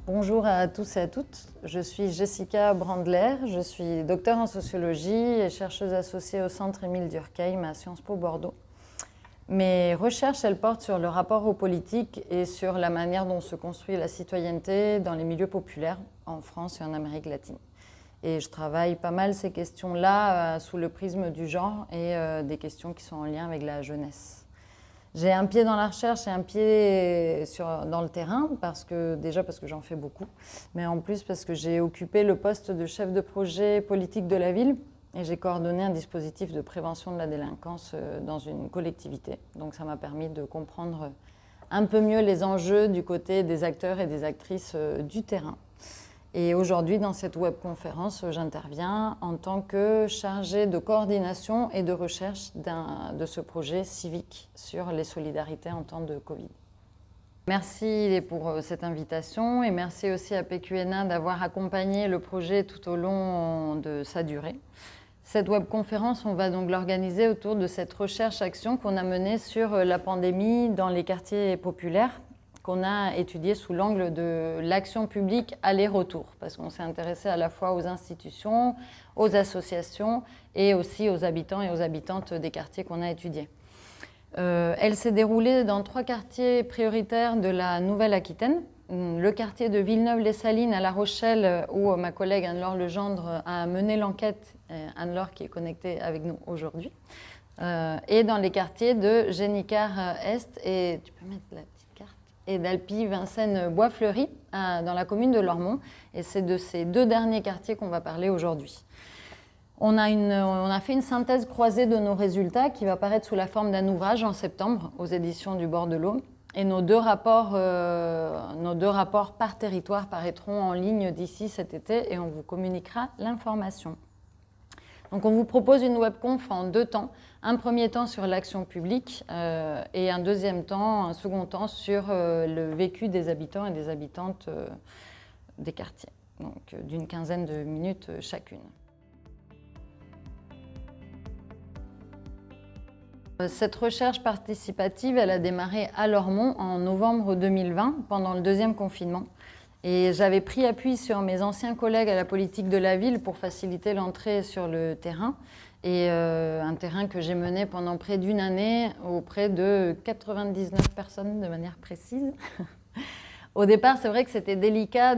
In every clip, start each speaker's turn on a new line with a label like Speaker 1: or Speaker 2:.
Speaker 1: Bonjour à tous et à toutes, je suis Jessica Brandler, je suis docteure en sociologie et chercheuse associée au Centre Émile Durkheim à Sciences Po Bordeaux. Mes recherches, elles portent sur le rapport aux politiques et sur la manière dont se construit la citoyenneté dans les milieux populaires en France et en Amérique latine. Et je travaille pas mal ces questions-là sous le prisme du genre et des questions qui sont en lien avec la jeunesse. J'ai un pied dans la recherche et un pied dans le terrain, parce que j'en fais beaucoup, mais en plus parce que j'ai occupé le poste de chef de projet politique de la ville et j'ai coordonné un dispositif de prévention de la délinquance dans une collectivité. Donc ça m'a permis de comprendre un peu mieux les enjeux du côté des acteurs et des actrices du terrain. Et aujourd'hui, dans cette webconférence, j'interviens en tant que chargée de coordination et de recherche de ce projet civique sur les solidarités en temps de Covid. Merci pour cette invitation et merci aussi à PQNA d'avoir accompagné le projet tout au long de sa durée. Cette webconférence, on va donc l'organiser autour de cette recherche-action qu'on a menée sur la pandémie dans les quartiers populaires, qu'on a étudié sous l'angle de l'action publique aller-retour, parce qu'on s'est intéressé à la fois aux institutions, aux associations et aussi aux habitants et aux habitantes des quartiers qu'on a étudiés. Elle s'est déroulée dans 3 quartiers prioritaires de la Nouvelle-Aquitaine. Le quartier de Villeneuve-les-Salines à La Rochelle, où ma collègue Anne-Laure Legendre a mené l'enquête, Anne-Laure qui est connectée avec nous aujourd'hui, et dans les quartiers de Génicard-Est et tu peux mettre la petite carte, et d'Alpi-Vincennes-Bois-Fleury dans la commune de Lormont. Et c'est de ces 2 derniers quartiers qu'on va parler aujourd'hui. On a fait une synthèse croisée de nos résultats qui va paraître sous la forme d'un ouvrage en septembre aux éditions du Bord de l'Eau. Et nos deux rapports par territoire paraîtront en ligne d'ici cet été et on vous communiquera l'information. Donc on vous propose une webconf en 2 temps. Un premier temps sur l'action publique et un second temps sur le vécu des habitants et des habitantes des quartiers, donc d'une 15aine de minutes chacune. Cette recherche participative, elle a démarré à Lormont en novembre 2020, pendant le 2e confinement. Et j'avais pris appui sur mes anciens collègues à la politique de la ville pour faciliter l'entrée sur le terrain. Et un terrain que j'ai mené pendant près d'1 année auprès de 99 personnes de manière précise. Au départ, c'est vrai que c'était délicat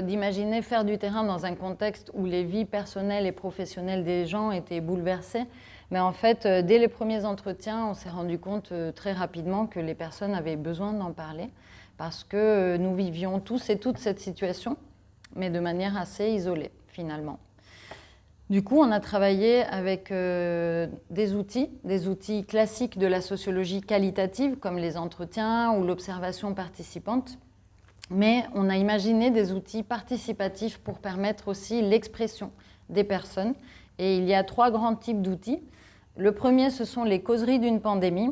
Speaker 1: d'imaginer faire du terrain dans un contexte où les vies personnelles et professionnelles des gens étaient bouleversées. Mais en fait, dès les premiers entretiens, on s'est rendu compte très rapidement que les personnes avaient besoin d'en parler parce que nous vivions tous et toutes cette situation, mais de manière assez isolée, finalement. Du coup, on a travaillé avec des outils classiques de la sociologie qualitative, comme les entretiens ou l'observation participante. Mais on a imaginé des outils participatifs pour permettre aussi l'expression des personnes. Et il y a 3 grands types d'outils. Le premier, ce sont les causeries d'une pandémie.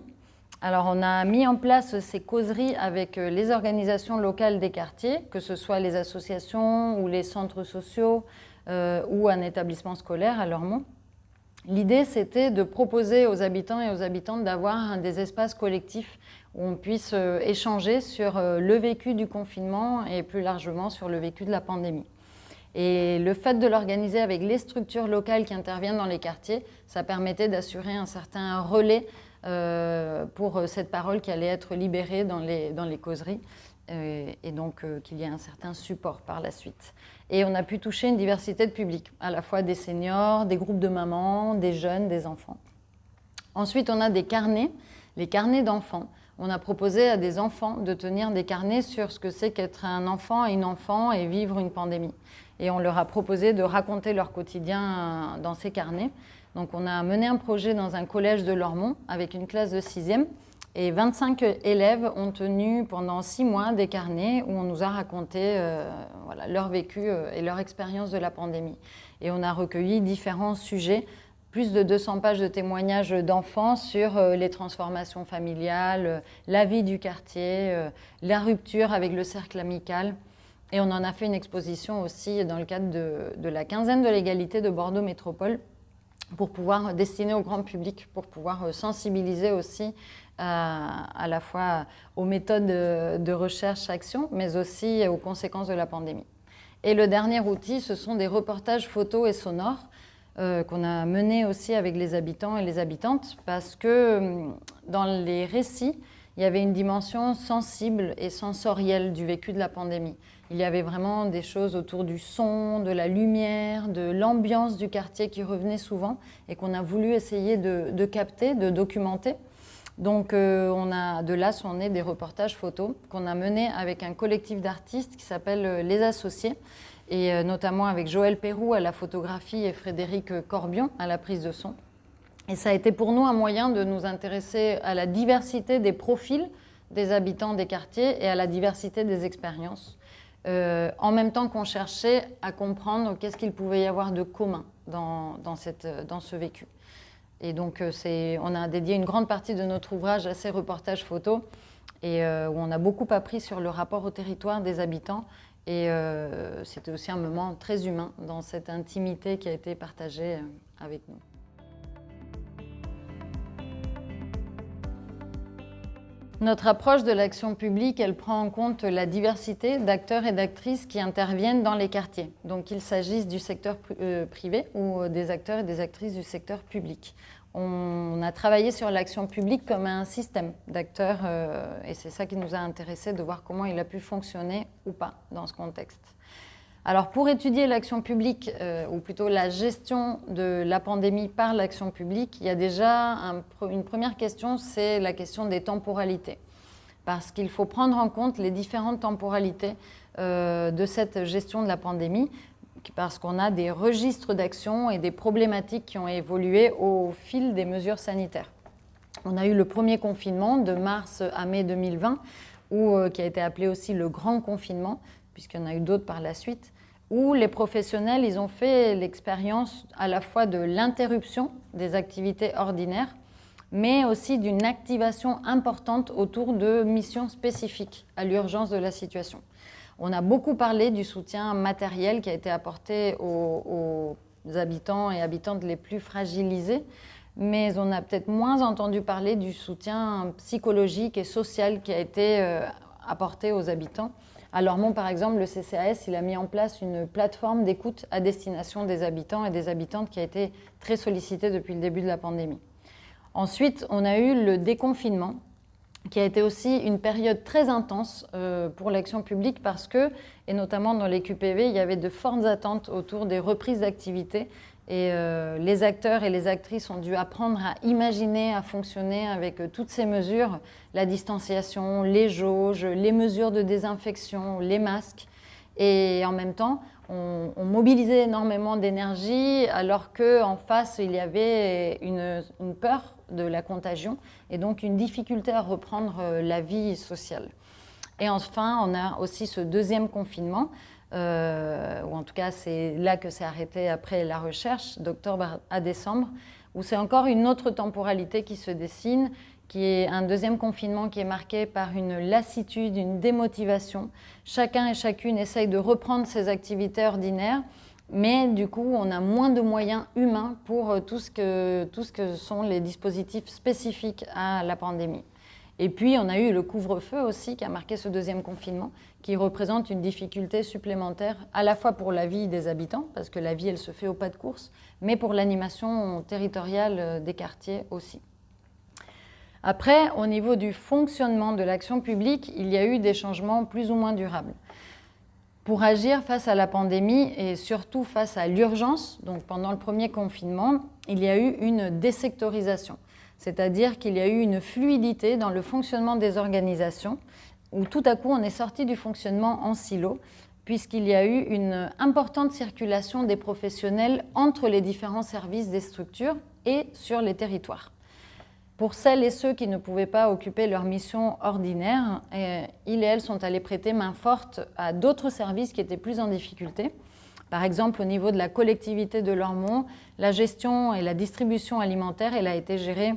Speaker 1: Alors, on a mis en place ces causeries avec les organisations locales des quartiers, que ce soit les associations ou les centres sociaux ou un établissement scolaire à Lormont. L'idée, c'était de proposer aux habitants et aux habitantes d'avoir des espaces collectifs où on puisse échanger sur le vécu du confinement et plus largement sur le vécu de la pandémie. Et le fait de l'organiser avec les structures locales qui interviennent dans les quartiers, ça permettait d'assurer un certain relais pour cette parole qui allait être libérée dans les causeries et donc qu'il y ait un certain support par la suite. Et on a pu toucher une diversité de publics, à la fois des seniors, des groupes de mamans, des jeunes, des enfants. Ensuite, on a des carnets, les carnets d'enfants. On a proposé à des enfants de tenir des carnets sur ce que c'est qu'être un enfant et une enfant et vivre une pandémie. Et on leur a proposé de raconter leur quotidien dans ces carnets. Donc on a mené un projet dans un collège de Lormont avec une classe de 6e et 25 élèves ont tenu pendant 6 mois des carnets où on nous a raconté leur vécu et leur expérience de la pandémie. Et on a recueilli différents sujets, plus de 200 pages de témoignages d'enfants sur les transformations familiales, la vie du quartier, la rupture avec le cercle amical. Et on en a fait une exposition aussi dans le cadre de la 15aine de l'égalité de Bordeaux Métropole, pour pouvoir destiner au grand public, pour pouvoir sensibiliser aussi à la fois aux méthodes de recherche-action, mais aussi aux conséquences de la pandémie. Et le dernier outil, ce sont des reportages photos et sonores qu'on a menés aussi avec les habitants et les habitantes, parce que dans les récits, il y avait une dimension sensible et sensorielle du vécu de la pandémie. Il y avait vraiment des choses autour du son, de la lumière, de l'ambiance du quartier qui revenaient souvent et qu'on a voulu essayer de capter, de documenter. Donc de là sont nés des reportages photos qu'on a menés avec un collectif d'artistes qui s'appelle Les Associés, et notamment avec Joël Pérou à la photographie et Frédéric Corbion à la prise de son. Et ça a été pour nous un moyen de nous intéresser à la diversité des profils des habitants des quartiers et à la diversité des expériences, en même temps qu'on cherchait à comprendre qu'est-ce qu'il pouvait y avoir de commun dans ce vécu. Et donc, on a dédié une grande partie de notre ouvrage à ces reportages photos, et où on a beaucoup appris sur le rapport au territoire des habitants. Et c'était aussi un moment très humain dans cette intimité qui a été partagée avec nous. Notre approche de l'action publique, elle prend en compte la diversité d'acteurs et d'actrices qui interviennent dans les quartiers. Donc qu'il s'agisse du secteur privé ou des acteurs et des actrices du secteur public. On a travaillé sur l'action publique comme un système d'acteurs et c'est ça qui nous a intéressés, de voir comment il a pu fonctionner ou pas dans ce contexte. Alors pour étudier l'action publique, ou plutôt la gestion de la pandémie par l'action publique, il y a déjà une première question, c'est la question des temporalités. Parce qu'il faut prendre en compte les différentes temporalités de cette gestion de la pandémie, parce qu'on a des registres d'action et des problématiques qui ont évolué au fil des mesures sanitaires. On a eu le premier confinement de mars à mai 2020, qui a été appelé aussi le grand confinement, puisqu'il y en a eu d'autres par la suite, où les professionnels ils ont fait l'expérience à la fois de l'interruption des activités ordinaires, mais aussi d'une activation importante autour de missions spécifiques à l'urgence de la situation. On a beaucoup parlé du soutien matériel qui a été apporté aux habitants et habitantes les plus fragilisés, mais on a peut-être moins entendu parler du soutien psychologique et social qui a été apporté aux habitants. À Lormont, par exemple, le CCAS il a mis en place une plateforme d'écoute à destination des habitants et des habitantes qui a été très sollicitée depuis le début de la pandémie. Ensuite, on a eu le déconfinement, qui a été aussi une période très intense pour l'action publique parce que, et notamment dans les QPV, il y avait de fortes attentes autour des reprises d'activité et les acteurs et les actrices ont dû apprendre à imaginer, à fonctionner avec toutes ces mesures, la distanciation, les jauges, les mesures de désinfection, les masques. Et en même temps, on mobilisait énormément d'énergie alors qu'en face, il y avait une peur de la contagion et donc une difficulté à reprendre la vie sociale. Et enfin, on a aussi ce deuxième confinement, ou en tout cas c'est là que c'est arrêté après la recherche, d'octobre à décembre, où c'est encore une autre temporalité qui se dessine, qui est un deuxième confinement qui est marqué par une lassitude, une démotivation. Chacun et chacune essaye de reprendre ses activités ordinaires, mais du coup, on a moins de moyens humains pour tout ce que sont les dispositifs spécifiques à la pandémie. Et puis, on a eu le couvre-feu aussi qui a marqué ce deuxième confinement, qui représente une difficulté supplémentaire à la fois pour la vie des habitants, parce que la vie, elle se fait au pas de course, mais pour l'animation territoriale des quartiers aussi. Après, au niveau du fonctionnement de l'action publique, il y a eu des changements plus ou moins durables. Pour agir face à la pandémie et surtout face à l'urgence, donc pendant le premier confinement, il y a eu une désectorisation, c'est-à-dire qu'il y a eu une fluidité dans le fonctionnement des organisations, où tout à coup on est sorti du fonctionnement en silo, puisqu'il y a eu une importante circulation des professionnels entre les différents services des structures et sur les territoires. Pour celles et ceux qui ne pouvaient pas occuper leur mission ordinaire, ils et elles sont allés prêter main forte à d'autres services qui étaient plus en difficulté. Par exemple, au niveau de la collectivité de Lormont, la gestion et la distribution alimentaire, elle a été gérée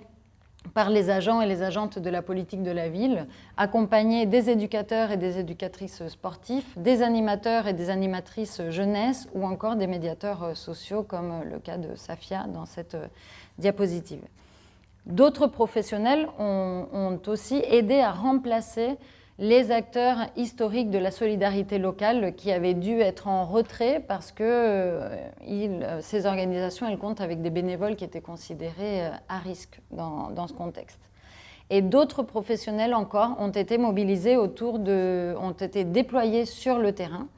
Speaker 1: par les agents et les agentes de la politique de la ville, accompagner des éducateurs et des éducatrices sportifs, des animateurs et des animatrices jeunesse ou encore des médiateurs sociaux comme le cas de Safia dans cette diapositive. D'autres professionnels ont aussi aidé à remplacer les acteurs historiques de la solidarité locale qui avaient dû être en retrait parce que ces organisations elles comptent avec des bénévoles qui étaient considérés à risque dans ce contexte. Et d'autres professionnels encore ont été mobilisés ont été déployés sur le terrain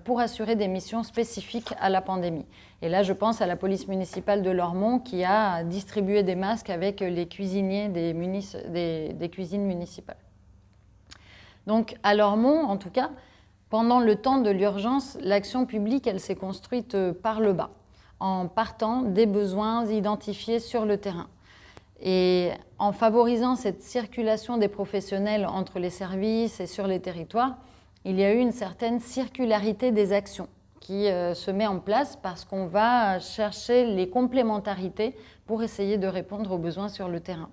Speaker 1: pour assurer des missions spécifiques à la pandémie. Et là, je pense à la police municipale de Lormont qui a distribué des masques avec les cuisiniers des cuisines municipales. Donc, à Lormont, en tout cas, pendant le temps de l'urgence, l'action publique, elle s'est construite par le bas, en partant des besoins identifiés sur le terrain. Et en favorisant cette circulation des professionnels entre les services et sur les territoires, il y a eu une certaine circularité des actions qui se met en place parce qu'on va chercher les complémentarités pour essayer de répondre aux besoins sur le terrain.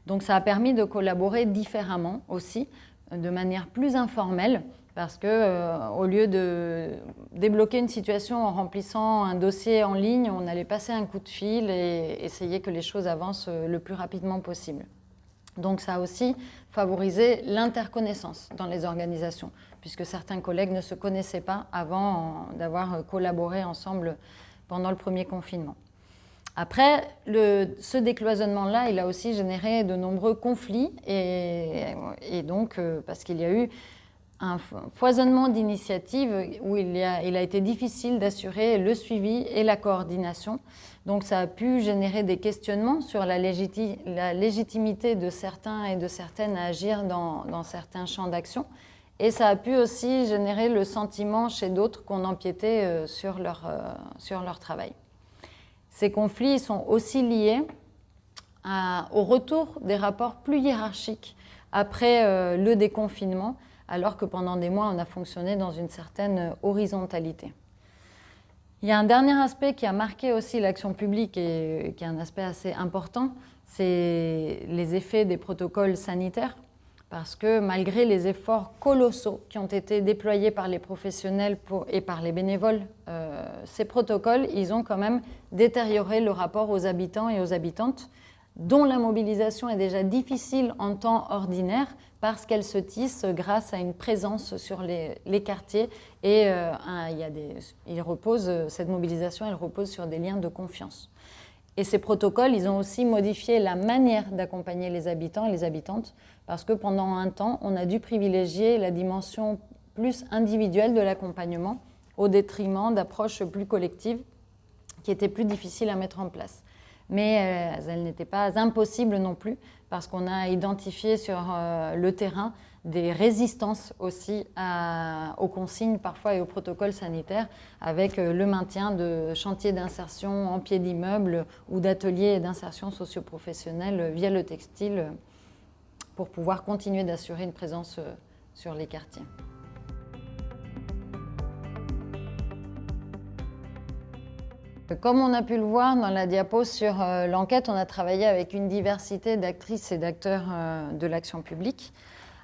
Speaker 1: Donc ça a permis de collaborer différemment aussi, de manière plus informelle, parce qu'au lieu de débloquer une situation en remplissant un dossier en ligne, on allait passer un coup de fil et essayer que les choses avancent le plus rapidement possible. Donc ça a aussi favorisé l'interconnaissance dans les organisations, puisque certains collègues ne se connaissaient pas avant d'avoir collaboré ensemble pendant le premier confinement. Après, ce décloisonnement-là, il a aussi généré de nombreux conflits, et donc parce qu'il y a eu un foisonnement d'initiatives où il a été difficile d'assurer le suivi et la coordination. Donc ça a pu générer des questionnements sur la légitimité de certains et de certaines à agir dans certains champs d'action. Et ça a pu aussi générer le sentiment chez d'autres qu'on empiétait sur leur travail. Ces conflits sont aussi liés au retour des rapports plus hiérarchiques après le déconfinement, alors que pendant des mois, on a fonctionné dans une certaine horizontalité. Il y a un dernier aspect qui a marqué aussi l'action publique et qui est un aspect assez important, c'est les effets des protocoles sanitaires, parce que malgré les efforts colossaux qui ont été déployés par les professionnels et par les bénévoles, ces protocoles, ils ont quand même détérioré le rapport aux habitants et aux habitantes, dont la mobilisation est déjà difficile en temps ordinaire parce qu'elle se tisse grâce à une présence sur les quartiers et cette mobilisation elle repose sur des liens de confiance. Et ces protocoles, ils ont aussi modifié la manière d'accompagner les habitants et les habitantes parce que pendant un temps, on a dû privilégier la dimension plus individuelle de l'accompagnement au détriment d'approches plus collectives qui étaient plus difficiles à mettre en place. Mais elles n'étaient pas impossibles non plus parce qu'on a identifié sur le terrain des résistances aussi aux consignes parfois et aux protocoles sanitaires avec le maintien de chantiers d'insertion en pied d'immeuble ou d'ateliers d'insertion socio-professionnelle via le textile pour pouvoir continuer d'assurer une présence sur les quartiers. Comme on a pu le voir dans la diapo sur l'enquête, on a travaillé avec une diversité d'actrices et d'acteurs de l'action publique.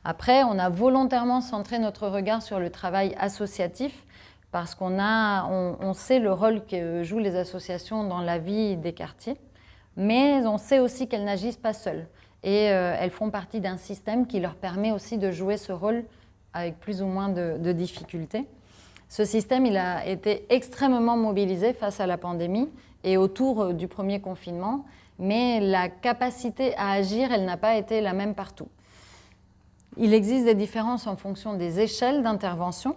Speaker 1: Après, on a volontairement centré notre regard sur le travail associatif parce on sait le rôle que jouent les associations dans la vie des quartiers, mais on sait aussi qu'elles n'agissent pas seules et elles font partie d'un système qui leur permet aussi de jouer ce rôle avec plus ou moins de difficultés. Ce système, il a été extrêmement mobilisé face à la pandémie et autour du premier confinement, mais la capacité à agir, elle n'a pas été la même partout. Il existe des différences en fonction des échelles d'intervention.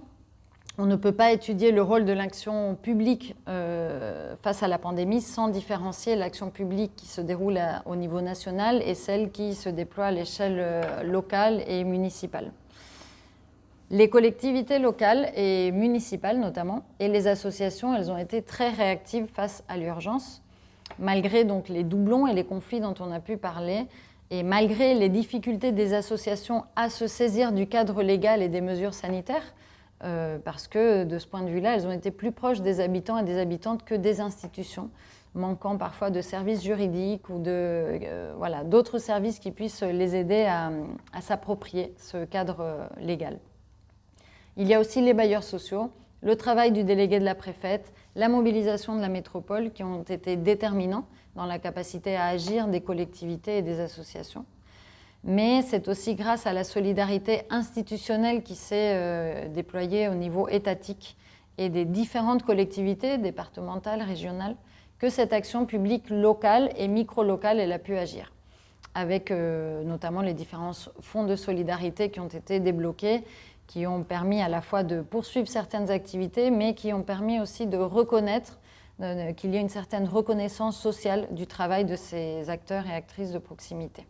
Speaker 1: On ne peut pas étudier le rôle de l'action publique face à la pandémie sans différencier l'action publique qui se déroule au niveau national et celle qui se déploie à l'échelle locale et municipale. Les collectivités locales et municipales notamment, et les associations, elles ont été très réactives face à l'urgence, malgré donc les doublons et les conflits dont on a pu parler, et malgré les difficultés des associations à se saisir du cadre légal et des mesures sanitaires, parce que de ce point de vue-là, elles ont été plus proches des habitants et des habitantes que des institutions, manquant parfois de services juridiques ou d'autres services qui puissent les aider à s'approprier ce cadre légal. Il y a aussi les bailleurs sociaux, le travail du délégué de la préfète, la mobilisation de la métropole qui ont été déterminants dans la capacité à agir des collectivités et des associations. Mais c'est aussi grâce à la solidarité institutionnelle qui s'est déployée au niveau étatique et des différentes collectivités départementales, régionales, que cette action publique locale et micro-locale elle a pu agir, avec notamment les différents fonds de solidarité qui ont été débloqués, qui ont permis à la fois de poursuivre certaines activités, mais qui ont permis aussi de reconnaître qu'il y a une certaine reconnaissance sociale du travail de ces acteurs et actrices de proximité.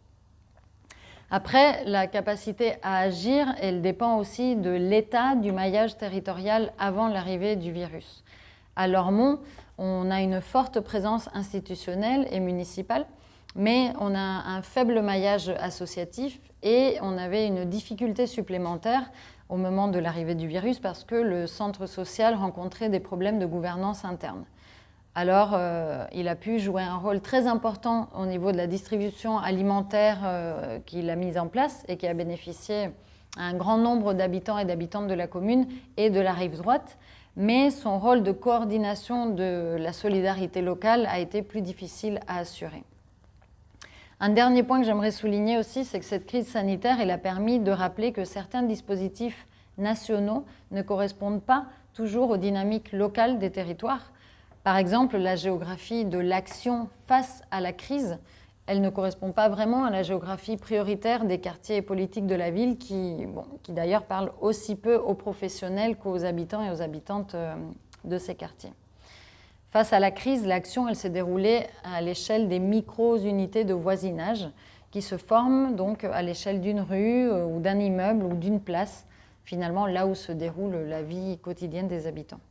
Speaker 1: Après, la capacité à agir, elle dépend aussi de l'état du maillage territorial avant l'arrivée du virus. À Lormont, on a une forte présence institutionnelle et municipale, mais on a un faible maillage associatif et on avait une difficulté supplémentaire au moment de l'arrivée du virus parce que le centre social rencontrait des problèmes de gouvernance interne. Alors, il a pu jouer un rôle très important au niveau de la distribution alimentaire qu'il a mise en place et qui a bénéficié à un grand nombre d'habitants et d'habitantes de la commune et de la rive droite. Mais son rôle de coordination de la solidarité locale a été plus difficile à assurer. Un dernier point que j'aimerais souligner aussi, c'est que cette crise sanitaire elle a permis de rappeler que certains dispositifs nationaux ne correspondent pas toujours aux dynamiques locales des territoires. Par exemple, la géographie de l'action face à la crise, elle ne correspond pas vraiment à la géographie prioritaire des quartiers politiques de la ville qui d'ailleurs parlent aussi peu aux professionnels qu'aux habitants et aux habitantes de ces quartiers. Face à la crise, l'action elle s'est déroulée à l'échelle des micro-unités de voisinage qui se forment donc à l'échelle d'une rue ou d'un immeuble ou d'une place, finalement là où se déroule la vie quotidienne des habitants.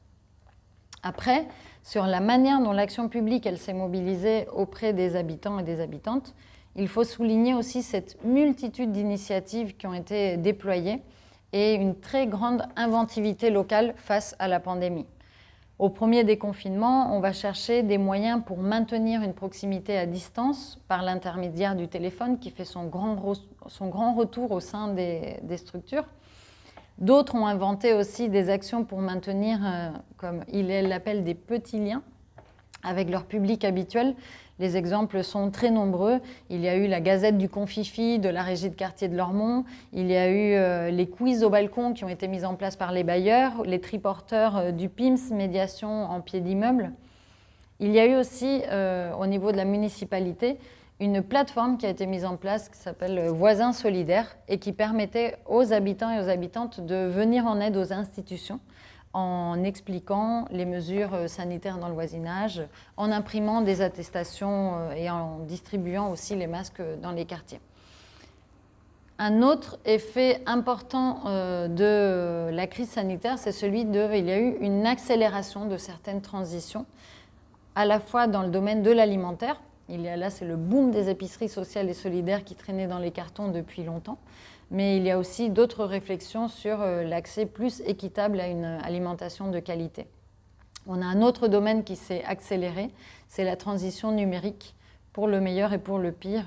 Speaker 1: Après, sur la manière dont l'action publique elle s'est mobilisée auprès des habitants et des habitantes, il faut souligner aussi cette multitude d'initiatives qui ont été déployées et une très grande inventivité locale face à la pandémie. Au premier déconfinement, on va chercher des moyens pour maintenir une proximité à distance par l'intermédiaire du téléphone qui fait son grand retour au sein des structures. D'autres ont inventé aussi des actions pour maintenir, comme il l'appelle, des petits liens avec leur public habituel. Les exemples sont très nombreux. Il y a eu la Gazette du Confifi de la régie de quartier de Lormont. Il y a eu les quiz au balcon qui ont été mis en place par les bailleurs, les triporteurs du PIMS, médiation en pied d'immeuble. Il y a eu aussi, au niveau de la municipalité, une plateforme qui a été mise en place qui s'appelle Voisins Solidaires et qui permettait aux habitants et aux habitantes de venir en aide aux institutions en expliquant les mesures sanitaires dans le voisinage, en imprimant des attestations et en distribuant aussi les masques dans les quartiers. Un autre effet important de la crise sanitaire, c'est celui il y a eu une accélération de certaines transitions, à la fois dans le domaine de l'alimentaire. Là, c'est le boom des épiceries sociales et solidaires qui traînaient dans les cartons depuis longtemps. Mais il y a aussi d'autres réflexions sur l'accès plus équitable à une alimentation de qualité. On a un autre domaine qui s'est accéléré, c'est la transition numérique, pour le meilleur et pour le pire.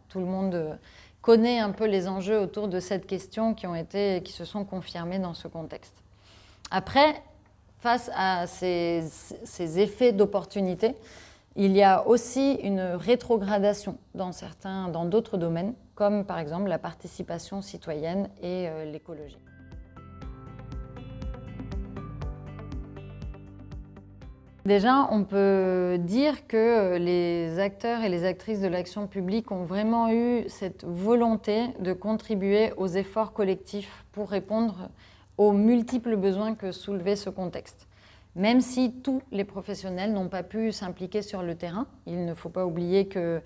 Speaker 1: Tout le monde connaît un peu les enjeux autour de cette question qui se sont confirmés dans ce contexte. Après, face à ces effets d'opportunité, il y a aussi une rétrogradation dans d'autres domaines, comme par exemple la participation citoyenne et l'écologie. Déjà, on peut dire que les acteurs et les actrices de l'action publique ont vraiment eu cette volonté de contribuer aux efforts collectifs pour répondre aux multiples besoins que soulevait ce contexte. Même si tous les professionnels n'ont pas pu s'impliquer sur le terrain, il ne faut pas oublier que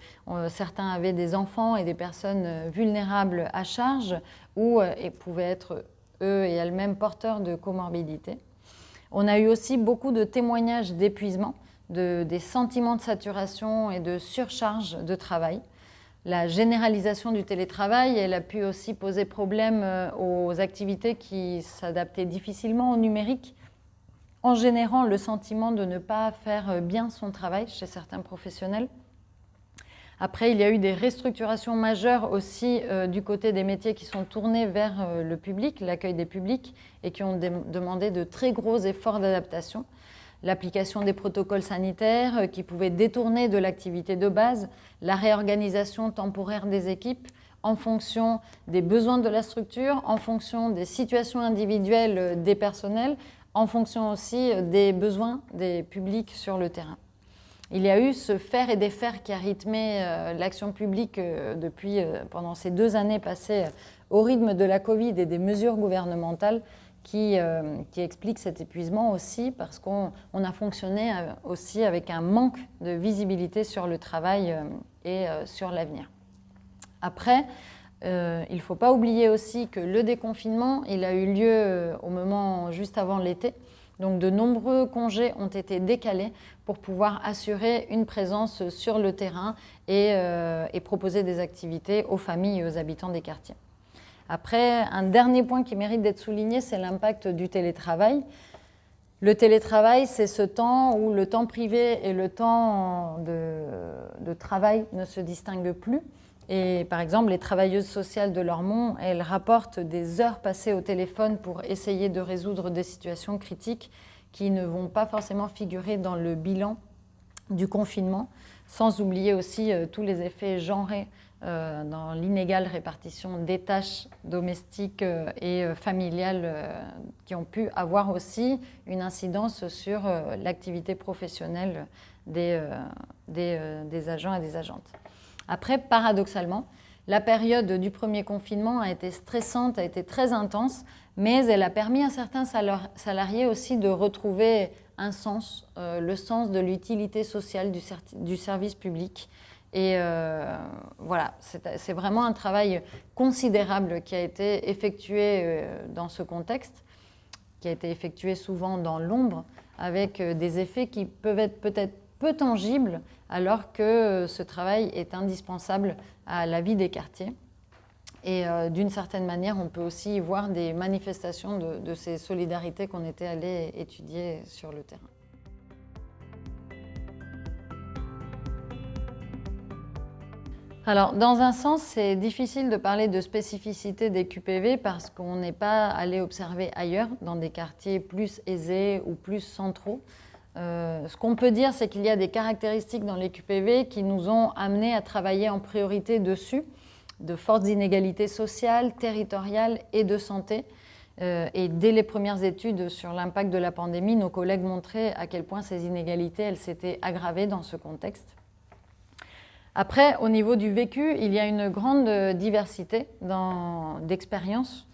Speaker 1: certains avaient des enfants et des personnes vulnérables à charge ou pouvaient être eux et elles-mêmes porteurs de comorbidités. On a eu aussi beaucoup de témoignages d'épuisement, des sentiments de saturation et de surcharge de travail. La généralisation du télétravail, elle a pu aussi poser problème aux activités qui s'adaptaient difficilement au numérique, en générant le sentiment de ne pas faire bien son travail chez certains professionnels. Après, il y a eu des restructurations majeures aussi du côté des métiers qui sont tournés vers le public, l'accueil des publics, et qui ont demandé de très gros efforts d'adaptation. L'application des protocoles sanitaires qui pouvaient détourner de l'activité de base, la réorganisation temporaire des équipes en fonction des besoins de la structure, en fonction des situations individuelles des personnels, en fonction aussi des besoins des publics sur le terrain. Il y a eu ce faire et défaire qui a rythmé l'action publique pendant ces 2 années passées au rythme de la Covid et des mesures gouvernementales qui expliquent cet épuisement aussi, parce qu'on a fonctionné aussi avec un manque de visibilité sur le travail et sur l'avenir. Après, il ne faut pas oublier aussi que le déconfinement, il a eu lieu au moment juste avant l'été. Donc de nombreux congés ont été décalés pour pouvoir assurer une présence sur le terrain et proposer des activités aux familles et aux habitants des quartiers. Après, un dernier point qui mérite d'être souligné, c'est l'impact du télétravail. Le télétravail, c'est ce temps où le temps privé et le temps de travail ne se distinguent plus. Et par exemple, les travailleuses sociales de Lormont, elles rapportent des heures passées au téléphone pour essayer de résoudre des situations critiques qui ne vont pas forcément figurer dans le bilan du confinement, sans oublier aussi tous les effets genrés dans l'inégale répartition des tâches domestiques et familiales qui ont pu avoir aussi une incidence sur l'activité professionnelle des agents et des agentes. Après, paradoxalement, la période du premier confinement a été stressante, a été très intense, mais elle a permis à certains salariés aussi de retrouver un sens, le sens de l'utilité sociale du service public. Et voilà, c'est vraiment un travail considérable qui a été effectué dans ce contexte, qui a été effectué souvent dans l'ombre, avec des effets qui peuvent être peut-être peu tangible, alors que ce travail est indispensable à la vie des quartiers. Et d'une certaine manière, on peut aussi y voir des manifestations de ces solidarités qu'on était allé étudier sur le terrain. Alors, dans un sens, c'est difficile de parler de spécificité des QPV parce qu'on n'est pas allé observer ailleurs, dans des quartiers plus aisés ou plus centraux. Ce qu'on peut dire, c'est qu'il y a des caractéristiques dans les QPV qui nous ont amenés à travailler en priorité dessus, de fortes inégalités sociales, territoriales et de santé. Et dès les premières études sur l'impact de la pandémie, nos collègues montraient à quel point ces inégalités elles s'étaient aggravées dans ce contexte. Après, au niveau du vécu, il y a une grande diversité d'expériences.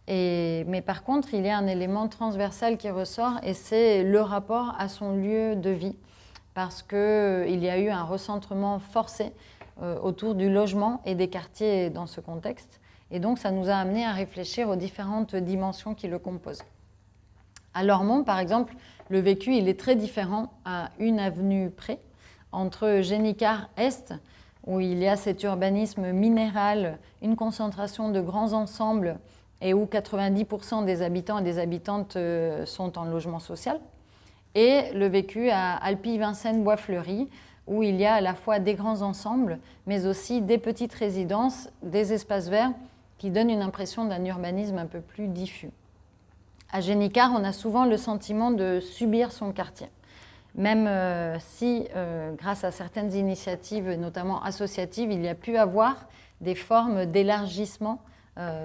Speaker 1: Mais par contre, il y a un élément transversal qui ressort et c'est le rapport à son lieu de vie. Parce qu'il y a eu un recentrement forcé autour du logement et des quartiers dans ce contexte. Et donc, ça nous a amené à réfléchir aux différentes dimensions qui le composent. À Lormont, par exemple, le vécu il est très différent à une avenue près, entre Génicard-Est, où il y a cet urbanisme minéral, une concentration de grands ensembles, et où 90% des habitants et des habitantes sont en logement social, et le vécu à Alpi-Vincennes-Bois-Fleury, où il y a à la fois des grands ensembles, mais aussi des petites résidences, des espaces verts, qui donnent une impression d'un urbanisme un peu plus diffus. À Génicard, on a souvent le sentiment de subir son quartier, même si, grâce à certaines initiatives, notamment associatives, il y a pu avoir des formes d'élargissement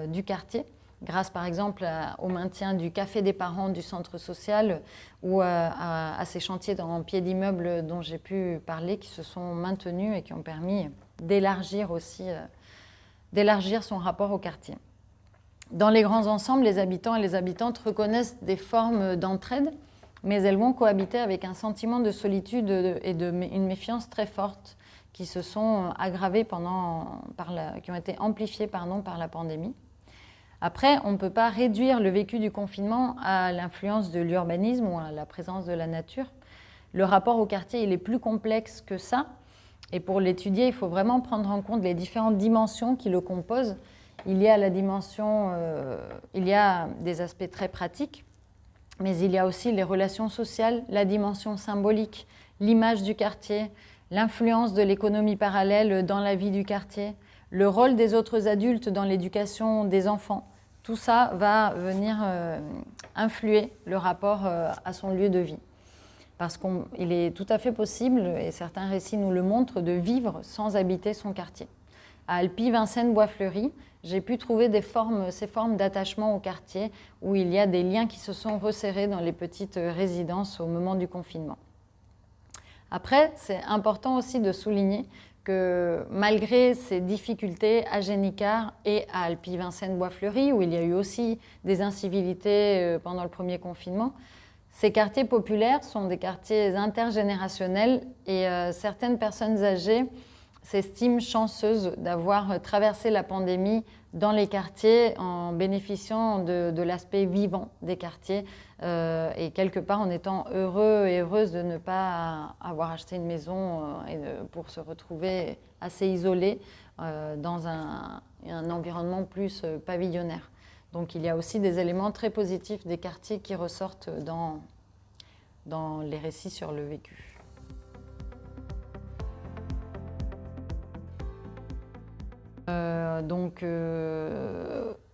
Speaker 1: du quartier, grâce par exemple au maintien du café des parents du centre social ou à ces chantiers en pied d'immeuble dont j'ai pu parler qui se sont maintenus et qui ont permis d'élargir aussi son rapport au quartier. Dans les grands ensembles, les habitants et les habitantes reconnaissent des formes d'entraide, mais elles vont cohabiter avec un sentiment de solitude et une méfiance très forte qui se sont aggravées qui ont été amplifiées par la pandémie. Après, on ne peut pas réduire le vécu du confinement à l'influence de l'urbanisme ou à la présence de la nature. Le rapport au quartier, il est plus complexe que ça. Et pour l'étudier, il faut vraiment prendre en compte les différentes dimensions qui le composent. Il y a il y a des aspects très pratiques, mais il y a aussi les relations sociales, la dimension symbolique, l'image du quartier, l'influence de l'économie parallèle dans la vie du quartier, le rôle des autres adultes dans l'éducation des enfants. Tout ça va venir influer le rapport à son lieu de vie. Parce qu'il est tout à fait possible, et certains récits nous le montrent, de vivre sans habiter son quartier. À Alpi, Vincennes, Bois-Fleuri, j'ai pu trouver ces formes d'attachement au quartier où il y a des liens qui se sont resserrés dans les petites résidences au moment du confinement. Après, c'est important aussi de souligner que malgré ces difficultés à Génicard et à Alpi, Vincennes, Bois-Fleuri, où il y a eu aussi des incivilités pendant le premier confinement, ces quartiers populaires sont des quartiers intergénérationnels et certaines personnes âgées s'estiment chanceuses d'avoir traversé la pandémie dans les quartiers en bénéficiant de l'aspect vivant des quartiers et quelque part en étant heureux et heureuses de ne pas avoir acheté une maison pour se retrouver assez isolés dans un environnement plus pavillonnaire. Donc il y a aussi des éléments très positifs des quartiers qui ressortent dans les récits sur le vécu.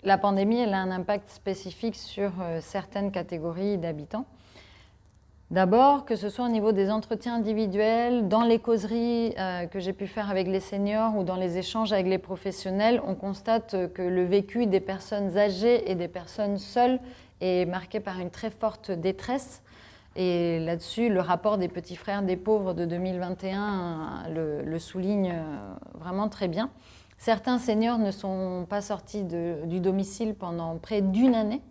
Speaker 1: La pandémie, elle a un impact spécifique sur certaines catégories d'habitants. D'abord, que ce soit au niveau des entretiens individuels, dans les causeries que j'ai pu faire avec les seniors ou dans les échanges avec les professionnels, on constate que le vécu des personnes âgées et des personnes seules est marqué par une très forte détresse. Et là-dessus, le rapport des petits frères des pauvres de 2021 le souligne vraiment très bien. Certains seniors ne sont pas sortis du domicile pendant près d'une année.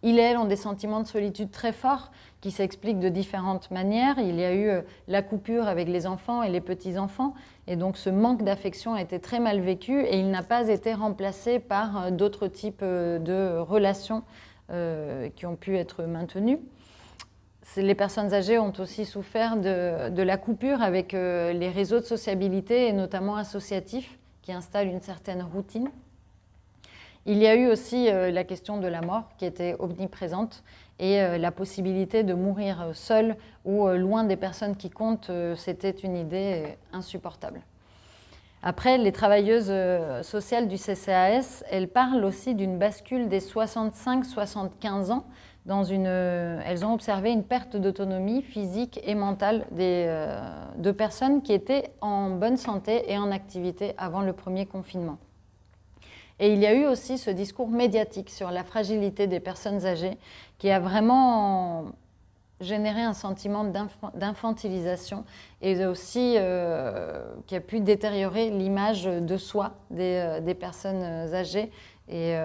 Speaker 1: Ils et elles ont des sentiments de solitude très forts qui s'expliquent de différentes manières. Il y a eu la coupure avec les enfants et les petits-enfants, et donc ce manque d'affection a été très mal vécu et il n'a pas été remplacé par d'autres types de relations qui ont pu être maintenues. Les personnes âgées ont aussi souffert de la coupure avec les réseaux de sociabilité, et notamment associatifs, qui installent une certaine routine. Il y a eu aussi la question de la mort qui était omniprésente et la possibilité de mourir seul ou loin des personnes qui comptent, c'était une idée insupportable. Après, les travailleuses sociales du CCAS, elles parlent aussi d'une bascule des 65-75 ans. Elles ont observé une perte d'autonomie physique et mentale de personnes qui étaient en bonne santé et en activité avant le premier confinement. Et il y a eu aussi ce discours médiatique sur la fragilité des personnes âgées qui a vraiment généré un sentiment d'infantilisation et aussi qui a pu détériorer l'image de soi des personnes âgées. Et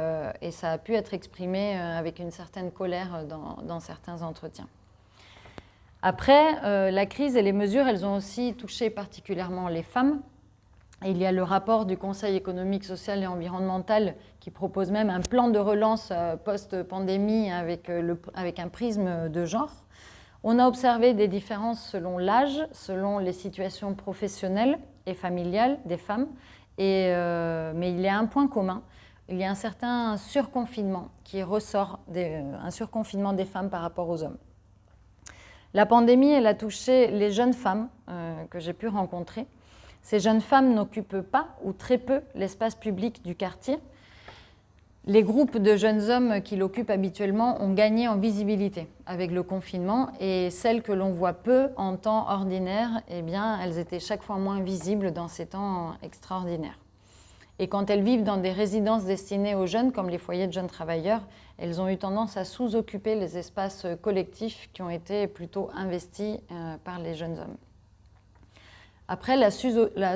Speaker 1: ça a pu être exprimé avec une certaine colère dans certains entretiens. Après, la crise et les mesures, elles ont aussi touché particulièrement les femmes. Il y a le rapport du Conseil économique, social et environnemental qui propose même un plan de relance post-pandémie avec un prisme de genre. On a observé des différences selon l'âge, selon les situations professionnelles et familiales des femmes, mais il y a un point commun. Il y a un certain surconfinement qui ressort, un surconfinement des femmes par rapport aux hommes. La pandémie, elle a touché les jeunes femmes que j'ai pu rencontrer. Ces jeunes femmes n'occupent pas ou très peu l'espace public du quartier. Les groupes de jeunes hommes qui l'occupent habituellement ont gagné en visibilité avec le confinement et celles que l'on voit peu en temps ordinaire, eh bien, elles étaient chaque fois moins visibles dans ces temps extraordinaires. Et quand elles vivent dans des résidences destinées aux jeunes, comme les foyers de jeunes travailleurs, elles ont eu tendance à sous-occuper les espaces collectifs qui ont été plutôt investis par les jeunes hommes. Après, la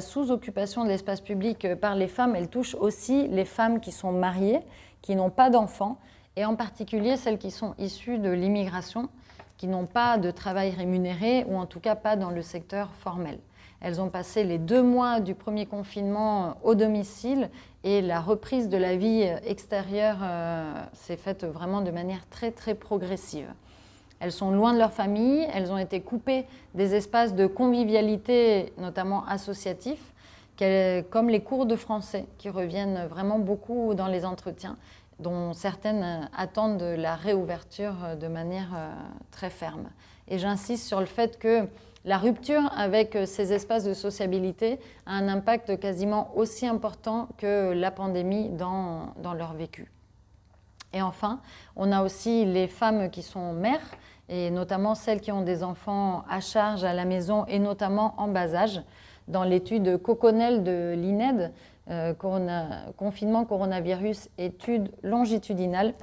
Speaker 1: sous-occupation de l'espace public par les femmes, elle touche aussi les femmes qui sont mariées, qui n'ont pas d'enfants, et en particulier celles qui sont issues de l'immigration, qui n'ont pas de travail rémunéré, ou en tout cas pas dans le secteur formel. Elles ont passé les 2 mois du premier confinement au domicile, et la reprise de la vie extérieure s'est faite vraiment de manière très très progressive. Elles sont loin de leur famille, elles ont été coupées des espaces de convivialité, notamment associatifs, comme les cours de français, qui reviennent vraiment beaucoup dans les entretiens, dont certaines attendent la réouverture de manière très ferme. Et j'insiste sur le fait que la rupture avec ces espaces de sociabilité a un impact quasiment aussi important que la pandémie dans leur vécu. Et enfin, on a aussi les femmes qui sont mères, et notamment celles qui ont des enfants à charge à la maison et notamment en bas âge. Dans l'étude Coconel de l'INED, confinement coronavirus, étude longitudinale,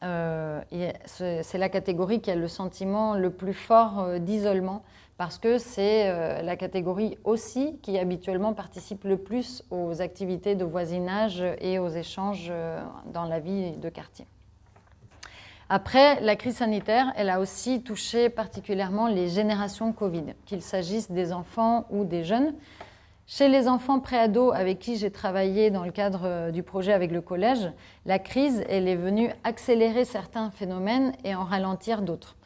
Speaker 1: c'est la catégorie qui a le sentiment le plus fort d'isolement, parce que c'est la catégorie aussi qui habituellement participe le plus aux activités de voisinage et aux échanges dans la vie de quartier. Après, la crise sanitaire, elle a aussi touché particulièrement les générations Covid, qu'il s'agisse des enfants ou des jeunes. Chez les enfants pré-ados avec qui j'ai travaillé dans le cadre du projet avec le collège, la crise, elle est venue accélérer certains phénomènes et en ralentir d'autres.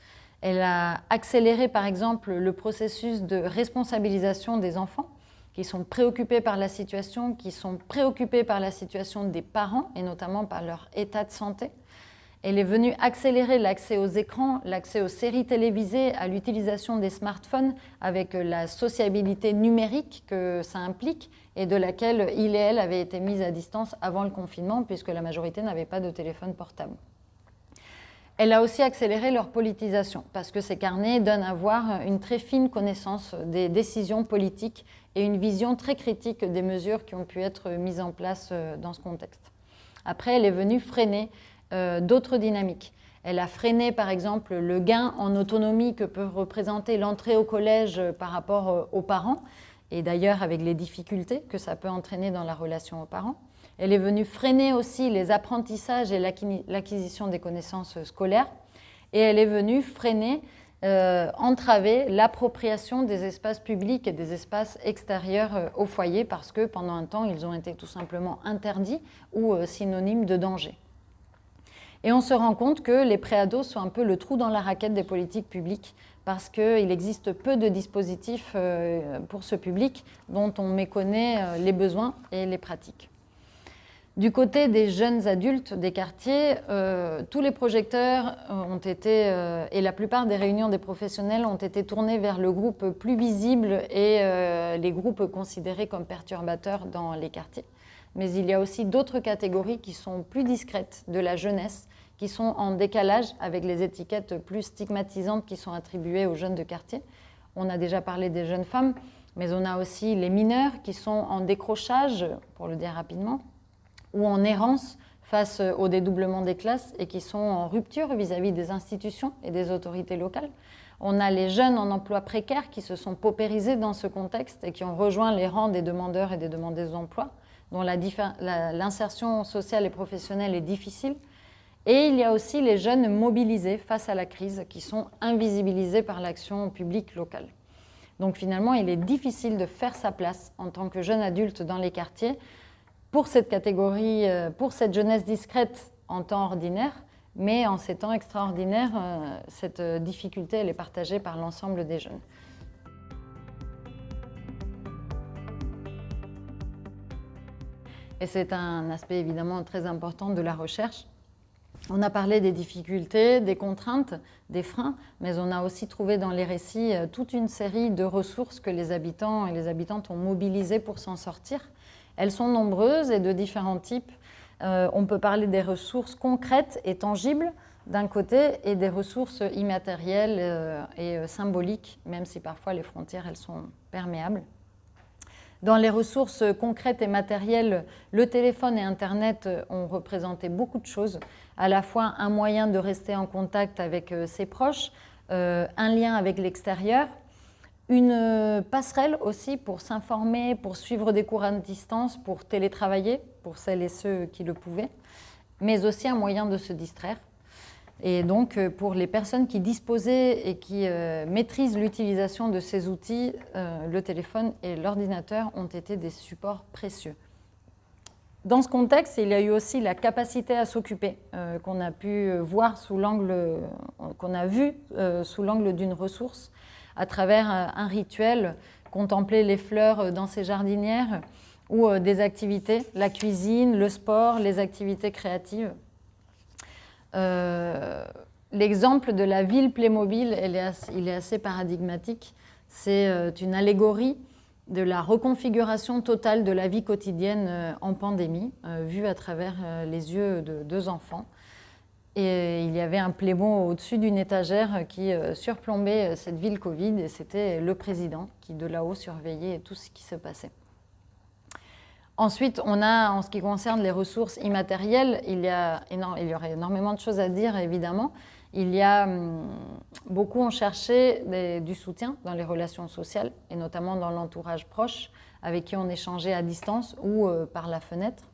Speaker 1: Elle a accéléré par exemple le processus de responsabilisation des enfants qui sont préoccupés par la situation, qui sont préoccupés par la situation des parents et notamment par leur état de santé. Elle est venue accélérer l'accès aux écrans, l'accès aux séries télévisées, à l'utilisation des smartphones avec la sociabilité numérique que ça implique et de laquelle il et elle avaient été mis à distance avant le confinement puisque la majorité n'avait pas de téléphone portable. Elle a aussi accéléré leur politisation parce que ces carnets donnent à voir une très fine connaissance des décisions politiques et une vision très critique des mesures qui ont pu être mises en place dans ce contexte. Après, elle est venue freiner d'autres dynamiques. Elle a freiné par exemple le gain en autonomie que peut représenter l'entrée au collège par rapport aux parents, et d'ailleurs avec les difficultés que ça peut entraîner dans la relation aux parents. Elle est venue freiner aussi les apprentissages et l'acquisition des connaissances scolaires, et elle est venue freiner, entraver l'appropriation des espaces publics et des espaces extérieurs au foyer parce que pendant un temps, ils ont été tout simplement interdits ou synonymes de danger. Et on se rend compte que les préados sont un peu le trou dans la raquette des politiques publiques parce qu'il existe peu de dispositifs pour ce public dont on méconnaît les besoins et les pratiques. Du côté des jeunes adultes des quartiers, tous les projecteurs ont été, et la plupart des réunions des professionnels ont été tournés vers le groupe plus visible et les groupes considérés comme perturbateurs dans les quartiers. Mais il y a aussi d'autres catégories qui sont plus discrètes de la jeunesse, qui sont en décalage avec les étiquettes plus stigmatisantes qui sont attribuées aux jeunes de quartier. On a déjà parlé des jeunes femmes, mais on a aussi les mineurs qui sont en décrochage, pour le dire rapidement, ou en errance face au dédoublement des classes et qui sont en rupture vis-à-vis des institutions et des autorités locales. On a les jeunes en emploi précaire qui se sont paupérisés dans ce contexte et qui ont rejoint les rangs des demandeurs et des demandeuses d'emploi, dont l'insertion sociale et professionnelle est difficile. Et il y a aussi les jeunes mobilisés face à la crise qui sont invisibilisés par l'action publique locale. Donc finalement, il est difficile de faire sa place en tant que jeune adulte dans les quartiers pour cette catégorie, pour cette jeunesse discrète en temps ordinaire, mais en ces temps extraordinaires, cette difficulté elle est partagée par l'ensemble des jeunes. Et c'est un aspect évidemment très important de la recherche. On a parlé des difficultés, des contraintes, des freins, mais on a aussi trouvé dans les récits toute une série de ressources que les habitants et les habitantes ont mobilisées pour s'en sortir. Elles sont nombreuses et de différents types. On peut parler des ressources concrètes et tangibles d'un côté et des ressources immatérielles et symboliques, même si parfois les frontières elles sont perméables. Dans les ressources concrètes et matérielles, le téléphone et Internet ont représenté beaucoup de choses, à la fois un moyen de rester en contact avec ses proches, un lien avec l'extérieur, une passerelle aussi pour s'informer, pour suivre des cours à distance, pour télétravailler, pour celles et ceux qui le pouvaient, mais aussi un moyen de se distraire. Et donc, pour les personnes qui disposaient et qui maîtrisent l'utilisation de ces outils, le téléphone et l'ordinateur ont été des supports précieux. Dans ce contexte, il y a eu aussi la capacité à s'occuper qu'on a pu voir sous l'angle, qu'on a vu sous l'angle d'une ressource à travers un rituel, contempler les fleurs dans ses jardinières ou des activités, la cuisine, le sport, les activités créatives. L'exemple de la ville Playmobil, il est assez paradigmatique. C'est une allégorie de la reconfiguration totale de la vie quotidienne en pandémie, vue à travers les yeux de 2 enfants. Et il y avait un Playmo au-dessus d'une étagère qui surplombait cette ville Covid, et c'était le président qui de là-haut surveillait tout ce qui se passait. Ensuite, on a, en ce qui concerne les ressources immatérielles, il y aurait énormément de choses à dire, évidemment. Beaucoup ont cherché du soutien dans les relations sociales, et notamment dans l'entourage proche, avec qui on échangeait à distance ou par la fenêtre.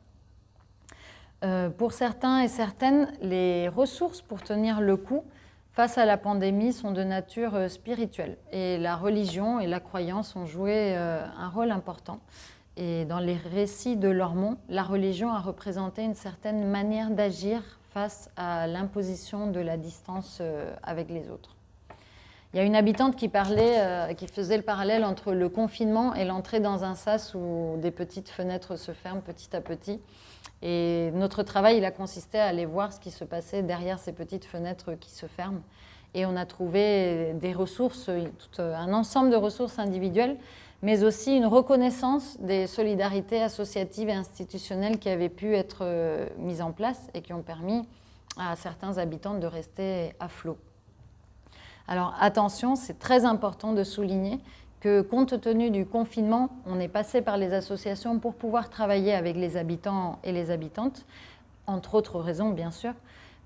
Speaker 1: Pour certains et certaines, les ressources pour tenir le coup face à la pandémie sont de nature spirituelle. Et la religion et la croyance ont joué un rôle important. Et dans les récits de Lormont, la religion a représenté une certaine manière d'agir face à l'imposition de la distance avec les autres. Il y a une habitante qui faisait le parallèle entre le confinement et l'entrée dans un sas où des petites fenêtres se ferment petit à petit. Et notre travail, il a consisté à aller voir ce qui se passait derrière ces petites fenêtres qui se ferment. Et on a trouvé des ressources, un ensemble de ressources individuelles, mais aussi une reconnaissance des solidarités associatives et institutionnelles qui avaient pu être mises en place et qui ont permis à certains habitants de rester à flot. Alors attention, c'est très important de souligner que compte tenu du confinement, on est passé par les associations pour pouvoir travailler avec les habitants et les habitantes, entre autres raisons bien sûr.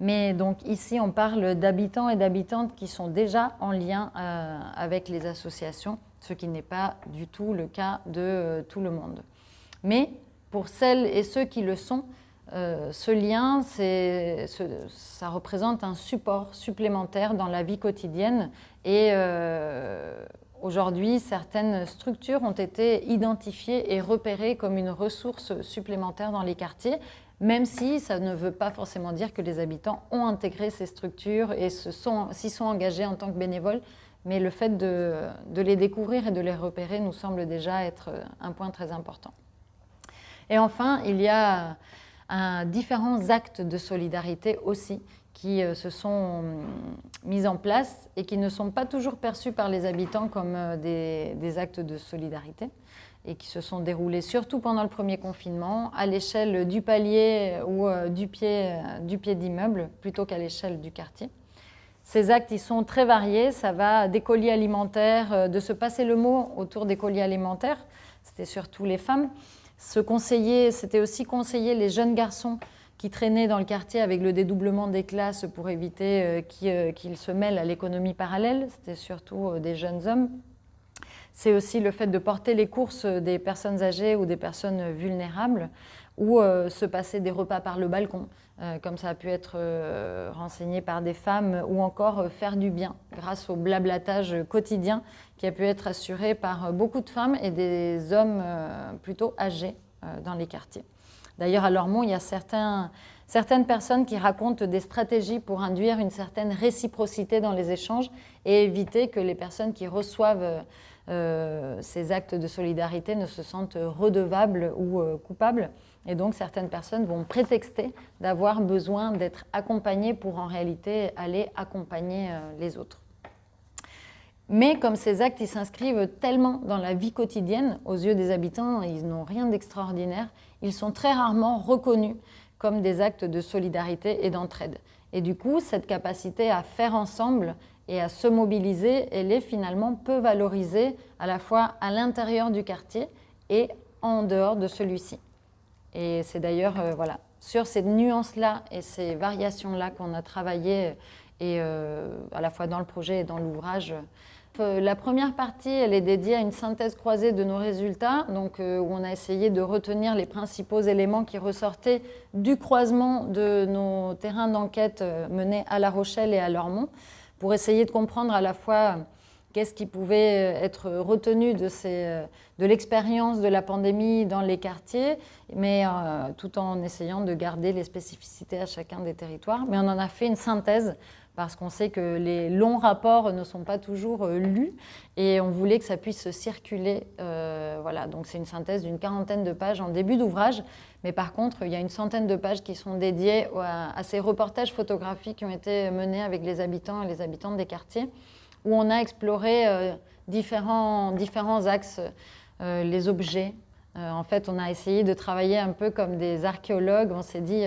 Speaker 1: Mais donc ici, on parle d'habitants et d'habitantes qui sont déjà en lien avec les associations, ce qui n'est pas du tout le cas de tout le monde. Mais pour celles et ceux qui le sont, ce lien, ça représente un support supplémentaire dans la vie quotidienne. Et aujourd'hui, certaines structures ont été identifiées et repérées comme une ressource supplémentaire dans les quartiers, même si ça ne veut pas forcément dire que les habitants ont intégré ces structures et s'y sont engagés en tant que bénévoles. Mais le fait de les découvrir et de les repérer nous semble déjà être un point très important. Et enfin, il y a différents actes de solidarité aussi qui se sont mis en place et qui ne sont pas toujours perçus par les habitants comme des actes de solidarité et qui se sont déroulés surtout pendant le premier confinement à l'échelle du palier ou du pied d'immeuble plutôt qu'à l'échelle du quartier. Ces actes, ils sont très variés. Ça va des colis alimentaires, de se passer le mot autour des colis alimentaires. C'était surtout les femmes. C'était aussi conseiller les jeunes garçons qui traînaient dans le quartier avec le dédoublement des classes pour éviter qu'ils se mêlent à l'économie parallèle. C'était surtout des jeunes hommes. C'est aussi le fait de porter les courses des personnes âgées ou des personnes vulnérables ou se passer des repas par le balcon, comme ça a pu être renseigné par des femmes, ou encore faire du bien grâce au blablatage quotidien qui a pu être assuré par beaucoup de femmes et des hommes plutôt âgés dans les quartiers. D'ailleurs, à Lormont, il y a certaines personnes qui racontent des stratégies pour induire une certaine réciprocité dans les échanges et éviter que les personnes qui reçoivent ces actes de solidarité ne se sentent redevables ou coupables. Et donc, certaines personnes vont prétexter d'avoir besoin d'être accompagnées pour en réalité aller accompagner les autres. Mais comme ces actes ils s'inscrivent tellement dans la vie quotidienne, aux yeux des habitants, ils n'ont rien d'extraordinaire, ils sont très rarement reconnus comme des actes de solidarité et d'entraide. Et du coup, cette capacité à faire ensemble et à se mobiliser, elle est finalement peu valorisée à la fois à l'intérieur du quartier et en dehors de celui-ci. Et c'est d'ailleurs sur ces nuances-là et ces variations-là qu'on a travaillé et, à la fois dans le projet et dans l'ouvrage. La première partie, elle est dédiée à une synthèse croisée de nos résultats, donc, où on a essayé de retenir les principaux éléments qui ressortaient du croisement de nos terrains d'enquête menés à La Rochelle et à Lormont, pour essayer de comprendre à la fois qu'est-ce qui pouvait être retenu de l'expérience de la pandémie dans les quartiers, mais tout en essayant de garder les spécificités à chacun des territoires. Mais on en a fait une synthèse parce qu'on sait que les longs rapports ne sont pas toujours lus et on voulait que ça puisse circuler. Voilà, donc c'est une synthèse d'une 40aine de pages en début d'ouvrage, mais par contre, il y a une centaine de pages qui sont dédiées à ces reportages photographiques qui ont été menés avec les habitants et les habitantes des quartiers, où on a exploré différents axes, les objets. En fait, on a essayé de travailler un peu comme des archéologues. On s'est dit,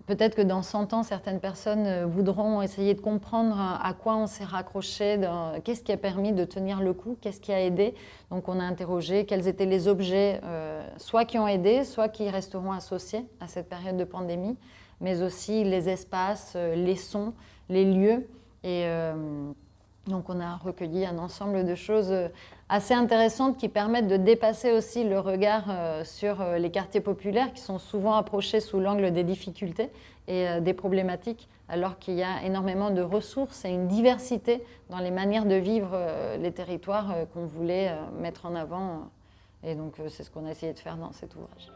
Speaker 1: peut-être que dans 100 ans, certaines personnes voudront essayer de comprendre à quoi on s'est raccroché, qu'est-ce qui a permis de tenir le coup, qu'est-ce qui a aidé. Donc on a interrogé quels étaient les objets, soit qui ont aidé, soit qui resteront associés à cette période de pandémie, mais aussi les espaces, les sons, les lieux. Et donc on a recueilli un ensemble de choses assez intéressantes qui permettent de dépasser aussi le regard sur les quartiers populaires qui sont souvent approchés sous l'angle des difficultés et des problématiques, alors qu'il y a énormément de ressources et une diversité dans les manières de vivre les territoires qu'on voulait mettre en avant. Et donc c'est ce qu'on a essayé de faire dans cet ouvrage.